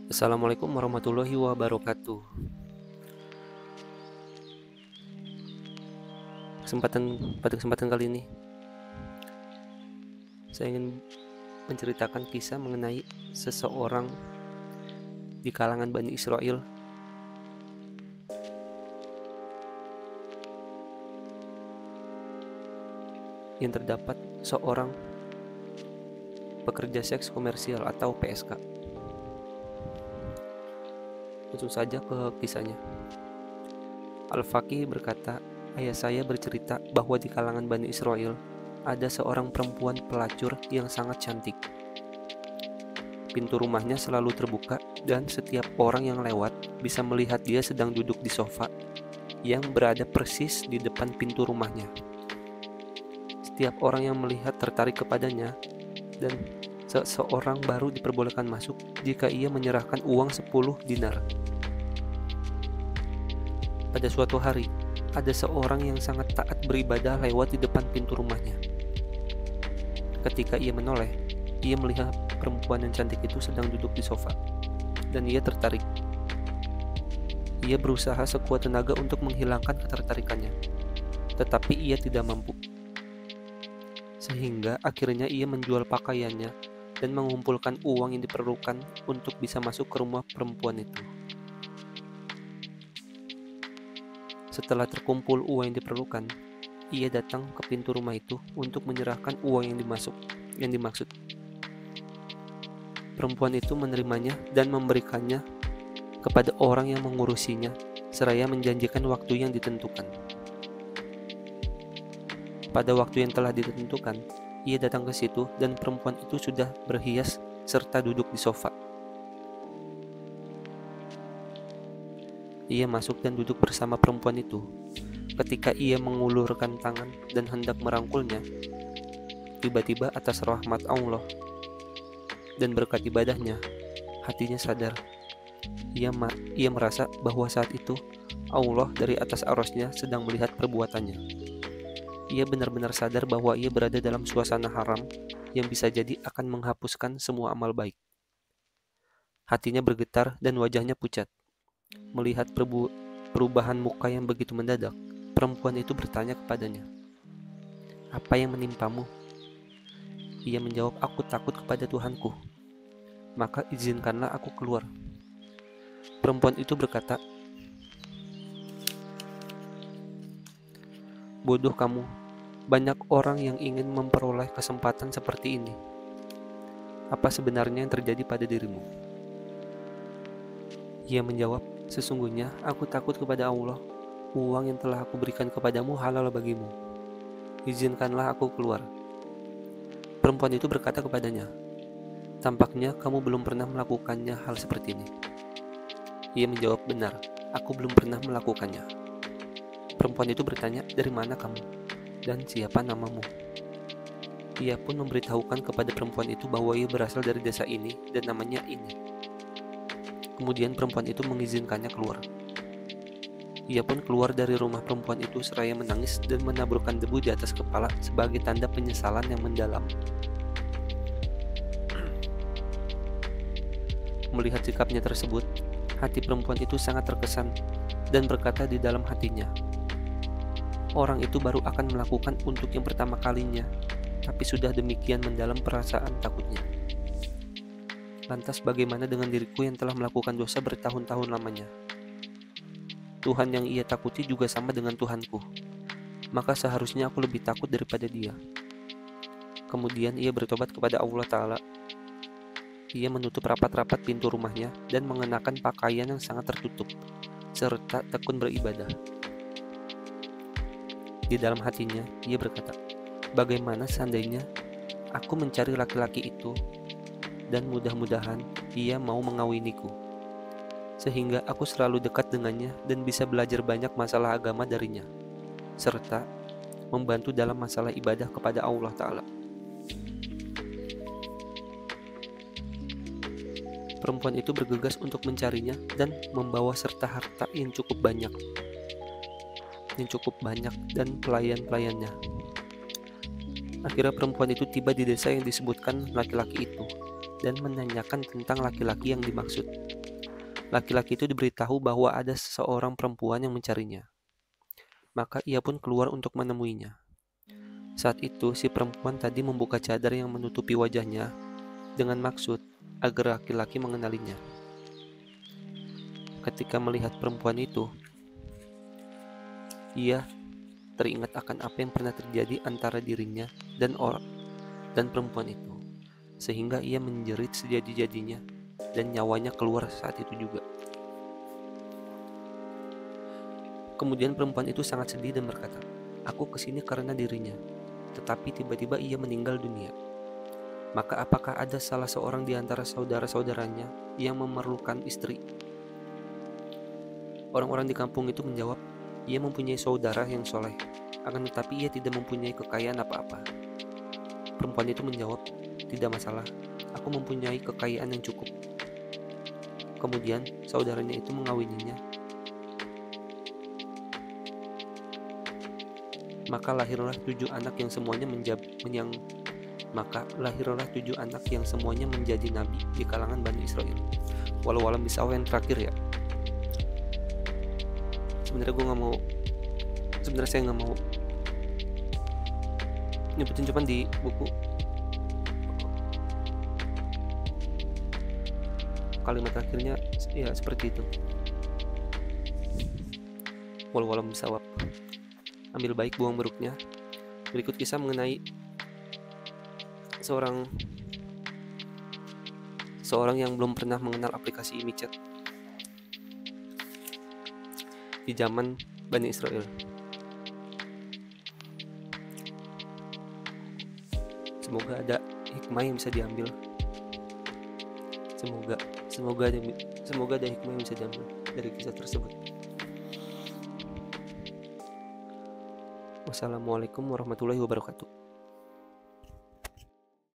Assalamualaikum warahmatullahi wabarakatuh. Pada kesempatan kali ini, saya ingin menceritakan kisah mengenai seseorang di kalangan Bani Israel yang terdapat seorang pekerja seks komersial atau PSK. Langsung saja ke kisahnya. Al-Faqih berkata, ayah saya bercerita bahwa di kalangan Bani Israel ada seorang perempuan pelacur yang sangat cantik. Pintu rumahnya selalu terbuka dan setiap orang yang lewat bisa melihat dia sedang duduk di sofa yang berada persis di depan pintu rumahnya. Setiap orang yang melihat tertarik kepadanya dan seseorang baru diperbolehkan masuk jika ia menyerahkan uang 10 dinar. Pada suatu hari, ada seorang yang sangat taat beribadah lewat di depan pintu rumahnya. Ketika ia menoleh, ia melihat perempuan yang cantik itu sedang duduk di sofa, dan ia tertarik. Ia berusaha sekuat tenaga untuk menghilangkan ketertarikannya, tetapi ia tidak mampu. Sehingga akhirnya ia menjual pakaiannya dan mengumpulkan uang yang diperlukan untuk bisa masuk ke rumah perempuan itu. Setelah terkumpul uang yang diperlukan, ia datang ke pintu rumah itu untuk menyerahkan uang yang dimaksud. Perempuan itu menerimanya dan memberikannya kepada orang yang mengurusinya, seraya menjanjikan waktu yang ditentukan. Pada waktu yang telah ditentukan, ia datang ke situ dan perempuan itu sudah berhias serta duduk di sofa. Ia masuk dan duduk bersama perempuan itu. Ketika ia mengulurkan tangan dan hendak merangkulnya, tiba-tiba atas rahmat Allah dan berkat ibadahnya, hatinya sadar. Ia merasa bahwa saat itu Allah dari atas arasnya sedang melihat perbuatannya. Ia benar-benar sadar bahwa ia berada dalam suasana haram yang bisa jadi akan menghapuskan semua amal baik. Hatinya bergetar dan wajahnya pucat. Melihat perubahan muka yang begitu mendadak, perempuan itu bertanya kepadanya, "Apa yang menimpamu?" Ia menjawab, "Aku takut kepada Tuhanku, maka izinkanlah aku keluar." Perempuan itu berkata, "Bodoh kamu, banyak orang yang ingin memperoleh kesempatan seperti ini. Apa sebenarnya yang terjadi pada dirimu?" Ia menjawab, "Sesungguhnya aku takut kepada Allah. Uang yang telah aku berikan kepadamu halal bagimu. Izinkanlah aku keluar." Perempuan itu berkata kepadanya, "Tampaknya kamu belum pernah melakukannya hal seperti ini." Ia menjawab, "Benar, aku belum pernah melakukannya." Perempuan itu bertanya, "Dari mana kamu? Dan siapa namamu?" Ia pun memberitahukan kepada perempuan itu bahwa ia berasal dari desa ini dan namanya ini. Kemudian perempuan itu mengizinkannya keluar. Ia pun keluar dari rumah perempuan itu seraya menangis dan menaburkan debu di atas kepala sebagai tanda penyesalan yang mendalam. Melihat sikapnya tersebut, hati perempuan itu sangat terkesan dan berkata di dalam hatinya, "Orang itu baru akan melakukan untuk yang pertama kalinya, tapi sudah demikian mendalam perasaan takutnya. Lantas bagaimana dengan diriku yang telah melakukan dosa bertahun-tahun lamanya? Tuhan yang ia takuti juga sama dengan Tuhanku, maka seharusnya aku lebih takut daripada dia." Kemudian ia bertobat kepada Allah Ta'ala. Ia menutup rapat-rapat pintu rumahnya dan mengenakan pakaian yang sangat tertutup, serta tekun beribadah. Di dalam hatinya, ia berkata, "Bagaimana seandainya aku mencari laki-laki itu dan mudah-mudahan ia mau mengawiniku, sehingga aku selalu dekat dengannya dan bisa belajar banyak masalah agama darinya, serta membantu dalam masalah ibadah kepada Allah Ta'ala." Perempuan itu bergegas untuk mencarinya dan membawa serta harta yang cukup banyak dan pelayan-pelayannya. Akhirnya perempuan itu tiba di desa yang disebutkan laki-laki itu dan menanyakan tentang laki-laki yang dimaksud. Laki-laki itu diberitahu bahwa ada seseorang perempuan yang mencarinya. Maka ia pun keluar untuk menemuinya. Saat itu, si perempuan tadi membuka cadar yang menutupi wajahnya dengan maksud agar laki-laki mengenalinya. Ketika melihat perempuan itu, ia teringat akan apa yang pernah terjadi antara dirinya dan perempuan itu, sehingga ia menjerit sejadi-jadinya dan nyawanya keluar saat itu juga. Kemudian perempuan itu sangat sedih dan berkata, "Aku kesini karena dirinya." Tetapi tiba-tiba ia meninggal dunia. Maka apakah ada salah seorang di antara saudara-saudaranya yang memerlukan istri? Orang-orang di kampung itu menjawab, ia mempunyai saudara yang soleh, akan tetapi ia tidak mempunyai kekayaan apa-apa. Perempuan itu menjawab, tidak masalah, aku mempunyai kekayaan yang cukup. Kemudian saudaranya itu mengawininya. Maka lahirlah 7 anak yang semuanya menjadi nabi di kalangan Bani Israel. Walau alam bisawah yang terakhir ya. Sebenarnya saya nggak mau nyebutin, cuman di buku kalimat terakhirnya ya seperti itu. Walau alam bisawah. Ambil baik, buang buruknya. Berikut kisah mengenai seorang yang belum pernah mengenal aplikasi MiChat di zaman Bani Israel. Semoga ada hikmah yang bisa diambil. Semoga ada hikmah yang bisa diambil dari kisah tersebut. Wassalamualaikum warahmatullahi wabarakatuh.